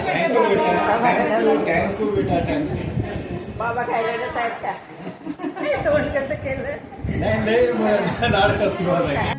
Thank you बेटा, thank you बेटा, thank you. बाबा खायला देत आहेत का? तोंड कसं केलं? नाही नाही, लाड कसं आहे.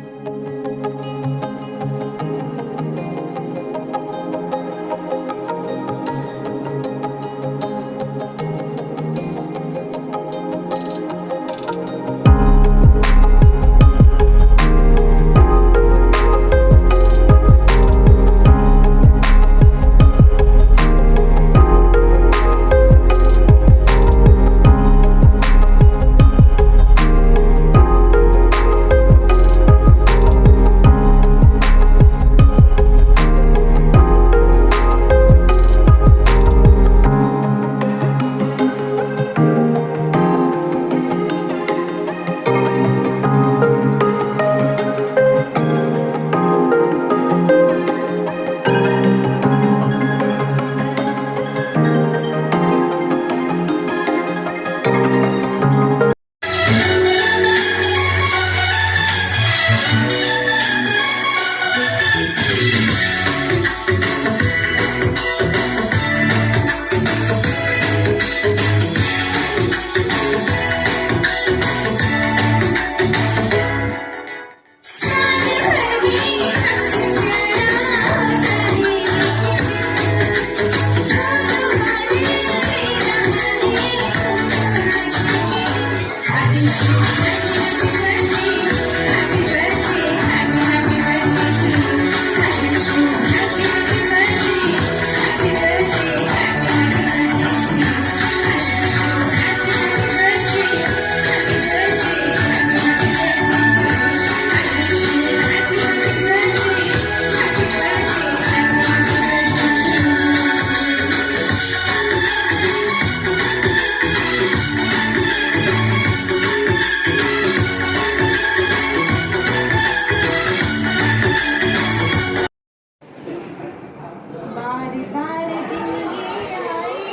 बारी बारी दिन ये आए,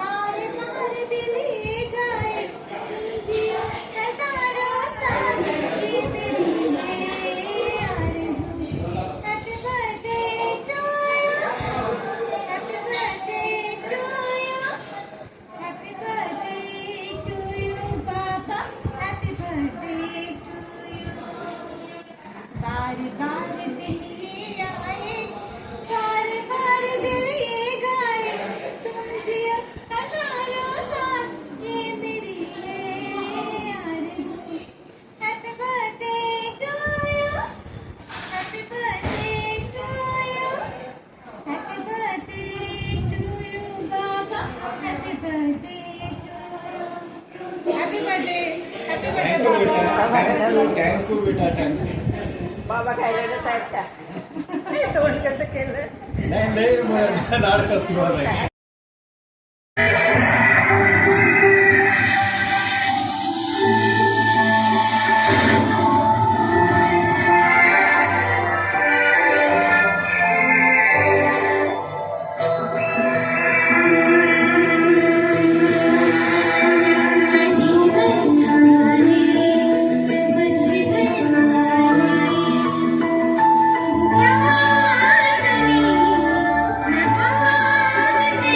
बारी बारी दिन ये गाए, जियो हजारों साल ये मेरी है आरज़ू. Happy birthday to you, happy birthday to you, happy birthday to you Baba, happy birthday to you. बारी बारी दिन ये आए, बारी बारी दिल ये गाए, तुम जियो हजारों साल ये मेरी है आरज़ू. Happy birthday to you, happy birthday to you, happy birthday to you Baba, happy birthday to you. Happy birthday, happy birthday thank you Baba. बेटा, थँक्यू बेटा, थँक्यू. बाबा खायला देत आहेत का? तोंड कसं केलं? नाही नाही, लाड कसं आहे. Happy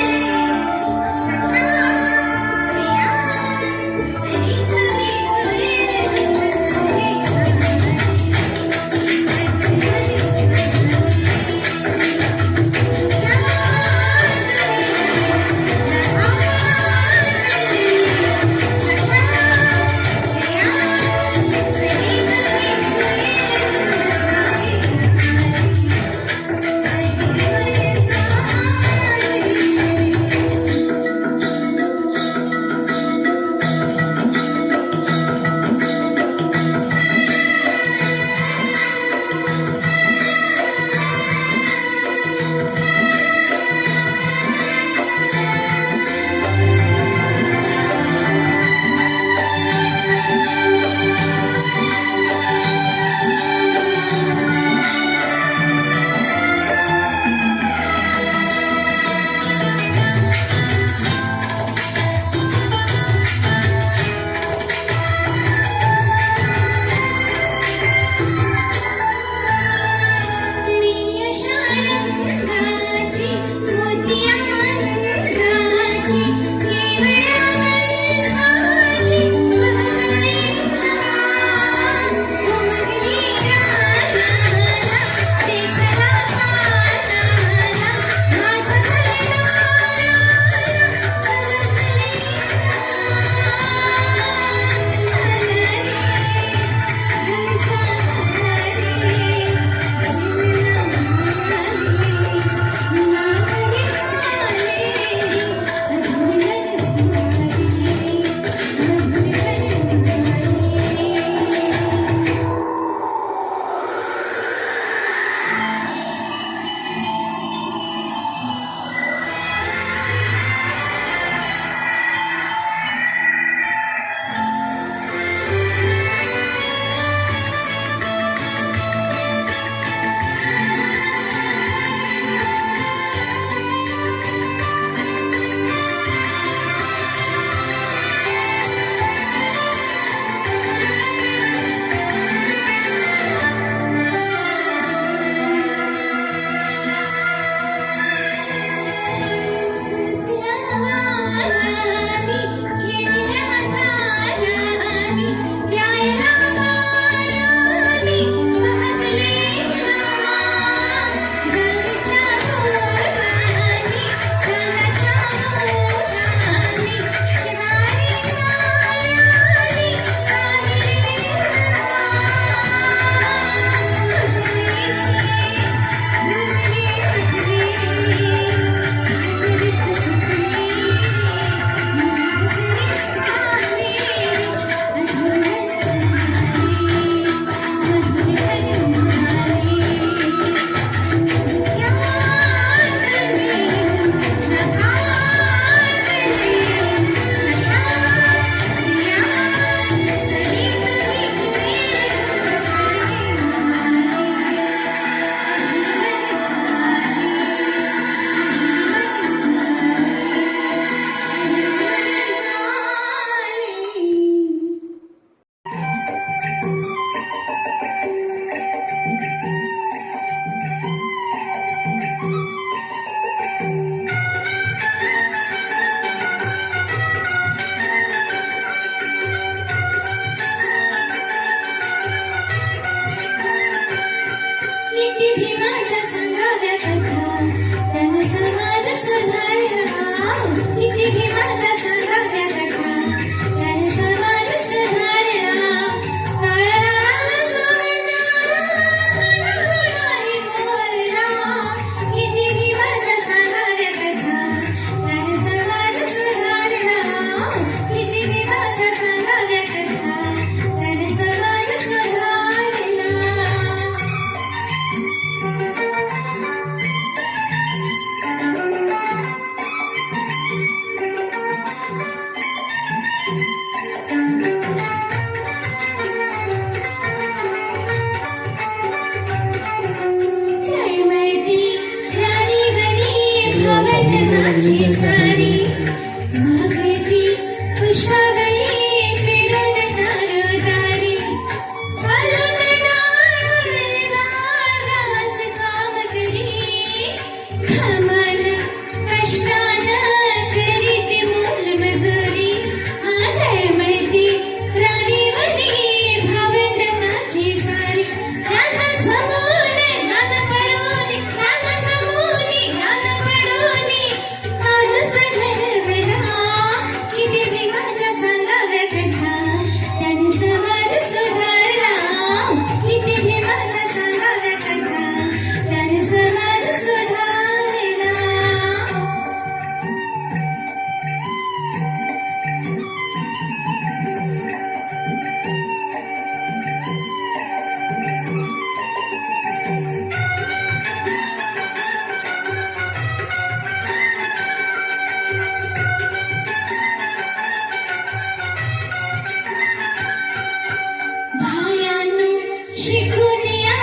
शिकून या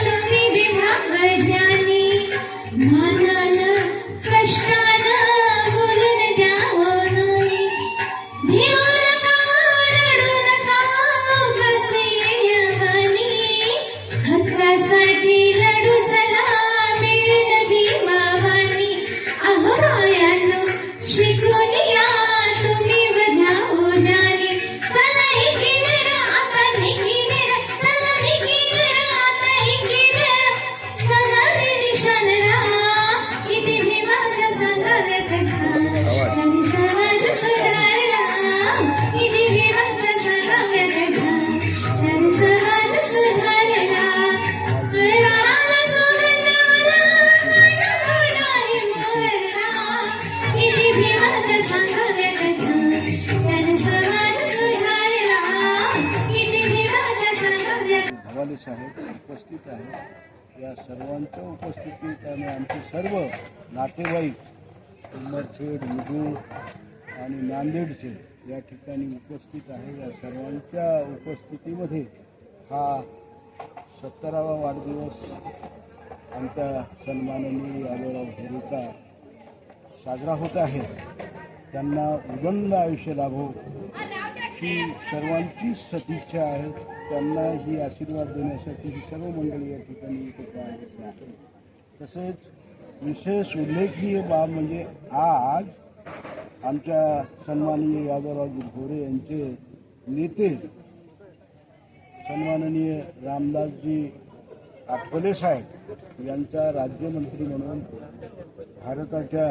तुम्ही विभाग ज्ञानी मानानं कष्टानं बोलून द्यावं नाही भिऊ नका रडू नका कसे यवनी हक्कासाठी लढू चला मिळेल भीमावानी अहो बायांनो शिकून या तुम्ही बघावं ज्ञानी चला एकीवर आता एकीवर चला एकीवर आता एकीवर चला रे निशाण राहा किती भीमाच्या सांगाव्या कथा तरी समाज सुधारला किती भीमाच्या सांगाव्या कथा तरी समाज सुधारला रानाला सुगंध आला नको नाही मोहरला किती भीमाच्या सांगाव्या कथा तरी समाज सुधारला किती भीमाच्या सांगाव्या भवानी साहेब उपस्थित आहेत. या सर्वांच्या उपस्थितीत आणि आमचे सर्व नातेवाईक उमरखेड, मुजूळ आणि नांदेडचे या ठिकाणी उपस्थित आहे. या सर्वांच्या उपस्थितीमध्ये हा 70वा वाढदिवस आमच्या सन्माननीय यादवराव हेरेचा साजरा होत आहे. त्यांना उदंड आयुष्य लाभो ही सर्वांची सदिच्छा आहे. त्यांना ही आशीर्वाद देण्यासाठी ही सर्व मंडळी या ठिकाणी एकत्र आलेली आहे. तसेच विशेष उल्लेखनीय बाब म्हणजे आज आमच्या सन्माननीय यादवराव घोरे यांचे नेते सन्माननीय रामदासजी आठवले साहेब यांचा राज्यमंत्री म्हणून भारताच्या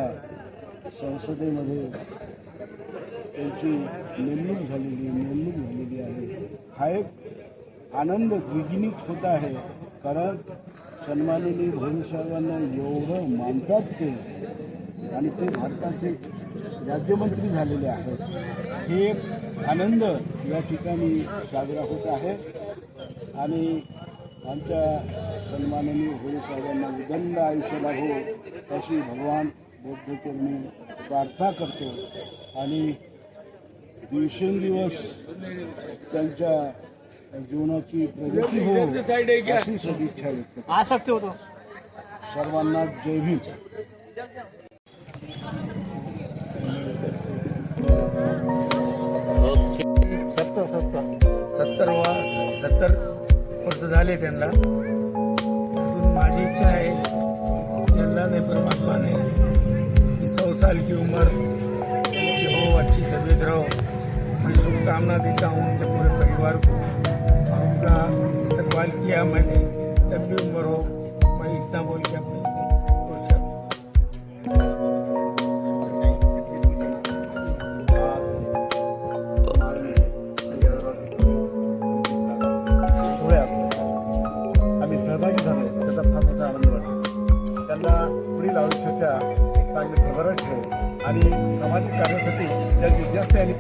संसदेमध्ये त्यांची नेमणूक झालेली आहे. हा एक आनंद द्विगुणित होत आहे, कारण सन्माननीय घोरे साहेबांना एवढं मानतात ते आणि ते भारताचे राज्यमंत्री झालेले आहेत. हे एक आनंद या ठिकाणी साजरा होत आहे आणि आमच्या सन्माननीय घोरे साहेबांना उदंड आयुष्य लाभो अशी भगवान बुद्धचरणी प्रार्थना करतो आणि दिवसेंदिवस त्यांच्या जीवनाची प्रगती हो अशी सदिच्छा व्यक्त करतो. सर्वांना जय भीम. 70 वर्ष झाले त्यांना. अजून माझी इच्छा है अल्लाह ने परमात्मा ने 100 साल की उम्र कि हो, अच्छी तबीयत रहो. मैं शुभकामना देता हूँ उनके पूरे परिवार को और उनका इस्तेमाल किया मैंने. लंबी उम्र हो. मैं इतना बोल के अपनी आम्ही सहभागी झालो त्याचा फार मोठा आनंद वाटतो. त्यांना पुढील आयुष्याच्या चांगले भरभराट ठेव आणि सामाजिक कार्यासाठी जास्तीत जास्त त्यांनी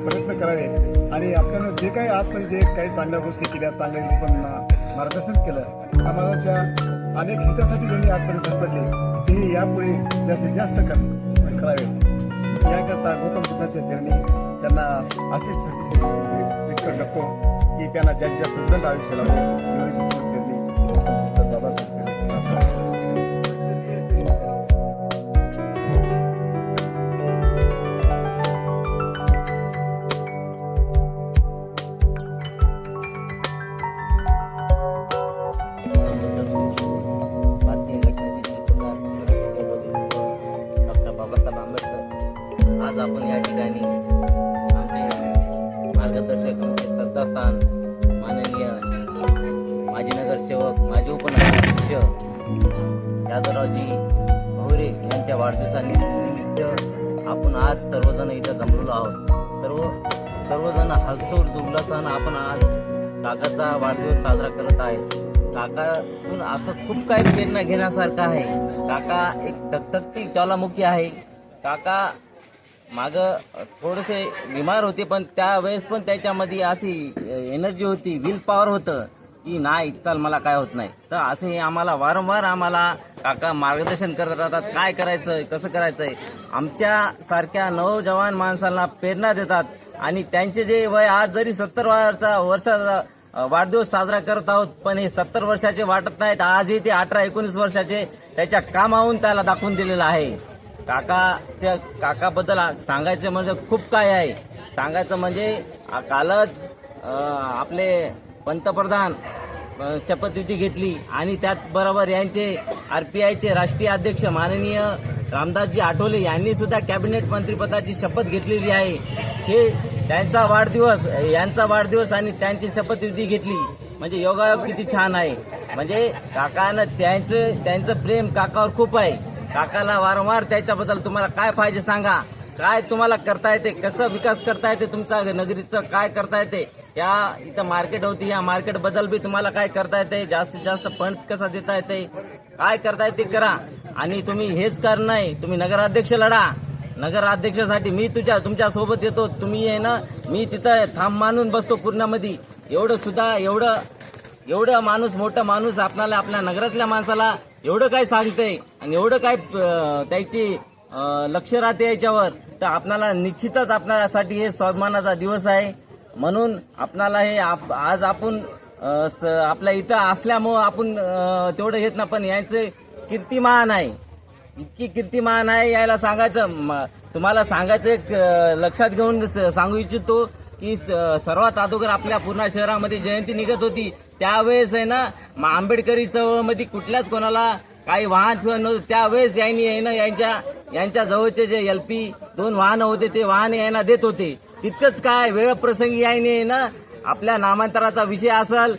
प्रयत्न करावे आणि आपल्याला जे काही आजपर्यंत जे काही चांगल्या गोष्टी केल्या, चांगल्या लोकांना मार्गदर्शन केलं, समाजाच्या अनेक हितासाठी ज्यांनी आजपर्यंत झटपटले ते यापुढे जास्तीत जास्त करावे. याकरता गौतम बुद्धाच्या चरणी त्यांना असेच व्यक्त करतो की त्यांना जास्तीत जास्त उदंड आयुष्य लाभो. भारतीय घटनेचे शिल्पकार डॉक्टर बाबासाहेब आंबेडकर आज आपण या ठिकाणी आमचे मार्गदर्शक, आमचे श्रद्धास्थान माननीय माजी नगरसेवक, माजी उपनगराध्यक्ष यादवरावजी घोरे यांच्या वाढदिवसानिमित्त आपण आज सर्वजण इथं जमलेलो आहोत. सर्वजण हर्षोल्लासाने उल्हासानं आपण आज काकाचा वाढदिवस साजरा करत आहे. काकातून असं खूप काही प्रेरणा घेण्यासारखं आहे. काका एक टकटकती ज्वालामुखी आहे. काका माग थोडेसे बिमार होते, पण त्यावेळेस पण त्याच्यामध्ये अशी एनर्जी होती, विल पॉवर होतं की नाही चल मला काय होत नाही. तर असे आम्हाला वारंवार काका मार्गदर्शन करत राहतात, काय करायचं, कसं करायचंय. आमच्या सारख्या नवजवान माणसांना प्रेरणा देतात आणि त्यांचे जे वय आज जरी 70 वर्षाचा वाढदिवस साजरा करत आहोत. पण हे 70 वर्षाचे वाटत नाहीत. आजही ते 18-19 वर्षाचे त्याच्या कामाहून त्याला दाखवून दिलेलं आहे. काकाबद्दल सांगायचं म्हणजे खूप काय आहे. सांगायचं म्हणजे कालच आपले पंतप्रधान शपथविधी घेतली आणि त्याचबरोबर यांचे आरपीआयचे राष्ट्रीय अध्यक्ष माननीय रामदासजी आठवले यांनी सुद्धा कॅबिनेट मंत्रिपदाची शपथ घेतलेली आहे. हे यांचा वाढदिवस आणि त्यांची शपथविधी घेतली म्हणजे योगायोग किती छान आहे. म्हणजे काकानं त्यांचं प्रेम काकावर खूप आहे. काकाला वारंवार त्याच्याबद्दल तुम्हाला काय पाहिजे सांगा, काय तुम्हाला करता येते, कसं विकास करता येते, तुमचा नगरीचं काय करता येते. या इथं मार्केट होती, या मार्केट बद्दल बी तुम्हाला काय करता येते, जास्तीत जास्त फंड कसा देता येते, काय करता येते करा. आणि तुम्ही हेच कर नाही, तुम्ही नगराध्यक्ष लढा. नगराध्यक्षासाठी मी तुमच्या सोबत येतो. तुम्ही आहे ना, मी तिथं थांब मानून बसतो पूर्णामध्ये. एवढं माणूस, मोठा माणूस आपल्या नगरातल्या माणसाला एवढं काय सांगते आणि एवढं काय त्याची लक्ष राहते याच्यावर, तर आपल्याला निश्चितच आपल्यासाठी हे स्वाभिमानाचा दिवस आहे. म्हणून आपल्याला हे आज आपण आपल्या इथं असल्यामुळं आपण तेवढं घेत ना, पण यांचे कीर्तिमान आहे, इतकी कीर्तिमान आहे. यायला सांगायचं, तुम्हाला सांगायचं एक लक्षात घेऊन सांगू इच्छितो की सर्वात अगोदर आपल्या पूर्णा शहरामध्ये जयंती निघत होती त्यावेळेस आहे ना, आंबेडकरी चळवळीमध्ये कुठल्याच कोणाला काही वाहन फिवन नव्हतं. त्यावेळेस यांनी आहे ना, यांच्या जवळचे जे LP 2 वाहनं होते ते वाहन यांना देत होते. तितकंच काय, वेळ प्रसंगी यांनी आहे ना, आपल्या नामांतराचा विषय असेल,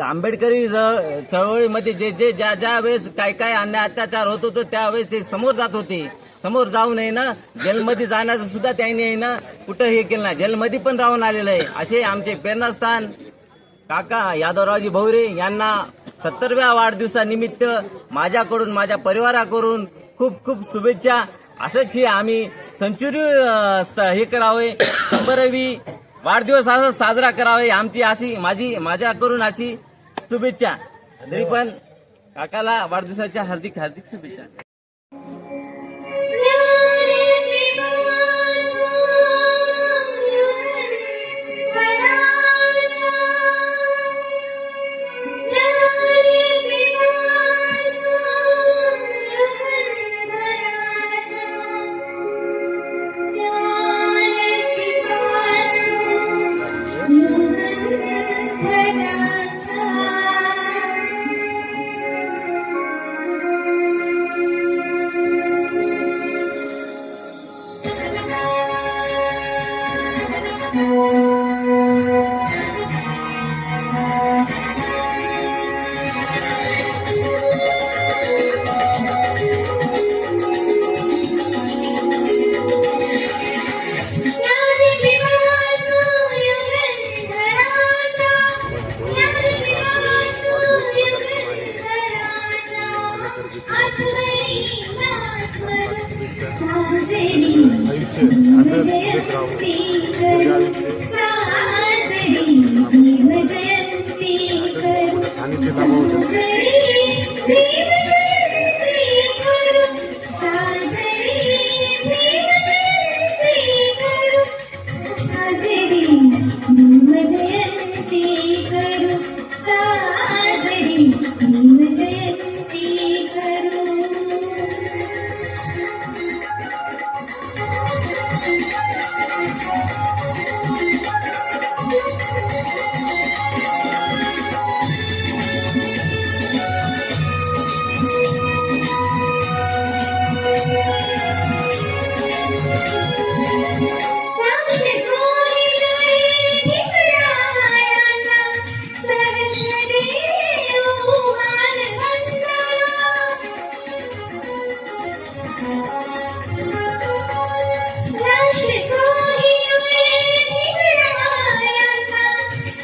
आंबेडकरी चळवळीमध्ये जे ज्या वेळेस काय अन्याय अत्याचार होत होतो त्यावेळेस ते समोर जात होते. समोर जाऊन आहे ना, जेलमध्ये जाण्याचं सुद्धा त्यांनी आहे ना कुठं हे केलं नाही, जेलमध्ये पण राहून आलेलं आहे. असे आमचे प्रेरणास्थान काका यादवरावजी भवरे यांना 70व्या वाढदिवसानिमित्त माझ्याकडून, माझ्या परिवाराकडून खूप खूप शुभेच्छा. असंच हे आम्ही सेंचुरी हे करावे, 100वी वाढदिवस असं साजरा करावे, आमची अशी माझ्याकडून अशी शुभेच्छा. तरी पण काकाला वाढदिवसाच्या हार्दिक हार्दिक शुभेच्छा.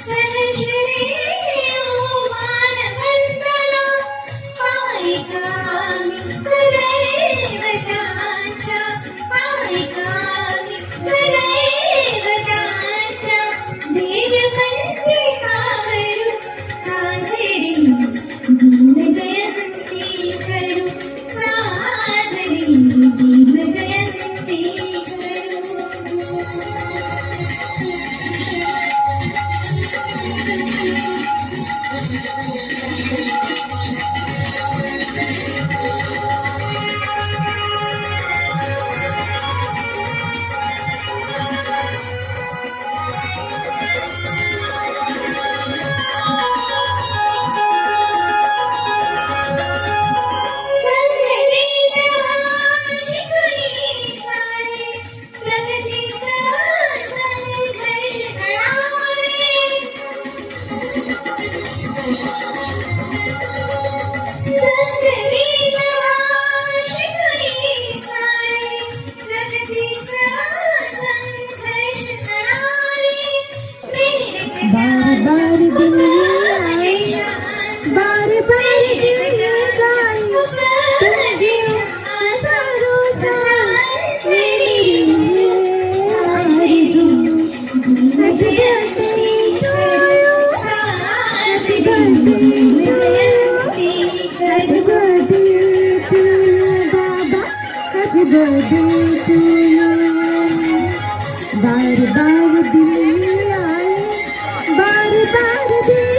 सहश्री बार बार दिन आए, बार बार दिन जाए, तुम दियो हजारों साल मेरी सारी दुनिया। Happy birthday to you, Baba, happy birthday to you। बार बार दिन आए, बार बार दिन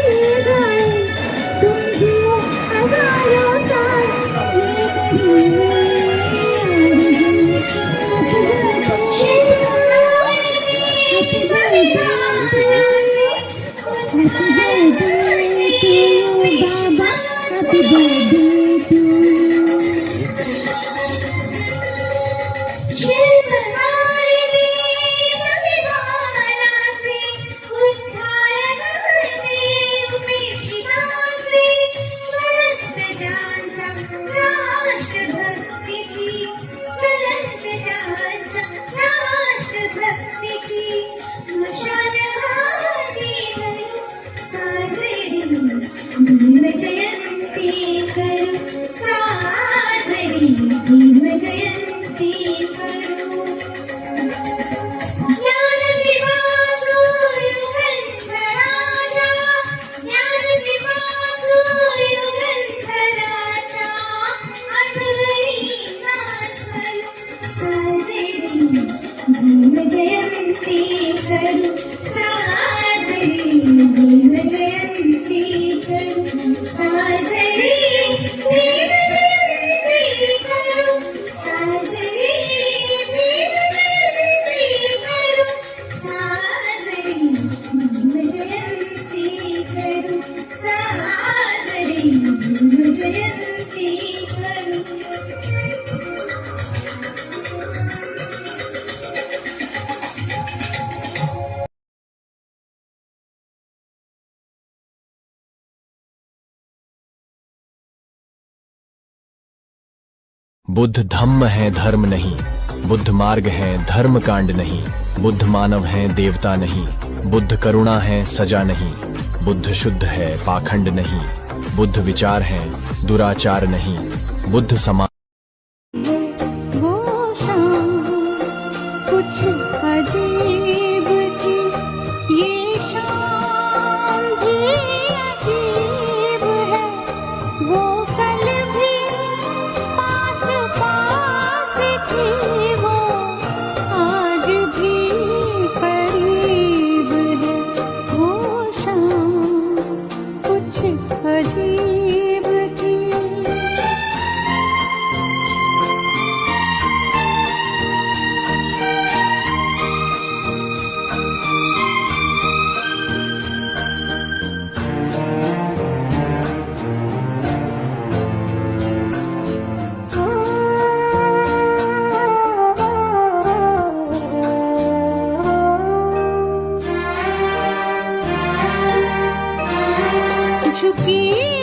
गए, तुम जियो हजारों साल Happy birthday to you। जयंती करू साजरी जयंती करू ज्ञान विवासो युगंधराजा ज्ञान विवासो युगंधराजा आठवणी नाचरू साजरी जयंती करू साजरी जयंती करू साजरी जयंती करू साजरी जयंती करू साजरी जयंती करू साजरी जयंती करू। बुद्ध धम्म है धर्म नहीं, बुद्ध मार्ग है धर्म कांड नहीं, बुद्ध मानव है देवता नहीं, बुद्ध करुणा है सजा नहीं, बुद्ध शुद्ध है पाखंड नहीं, बुद्ध विचार है दुराचार नहीं, बुद्ध समान। वो शाम कुछ अजीब थी, ये शाम भी अजीब है। वो कल भी पास पास थी, वो आज भी करीब है। वो शाम कुछ अजीब थी। झुकी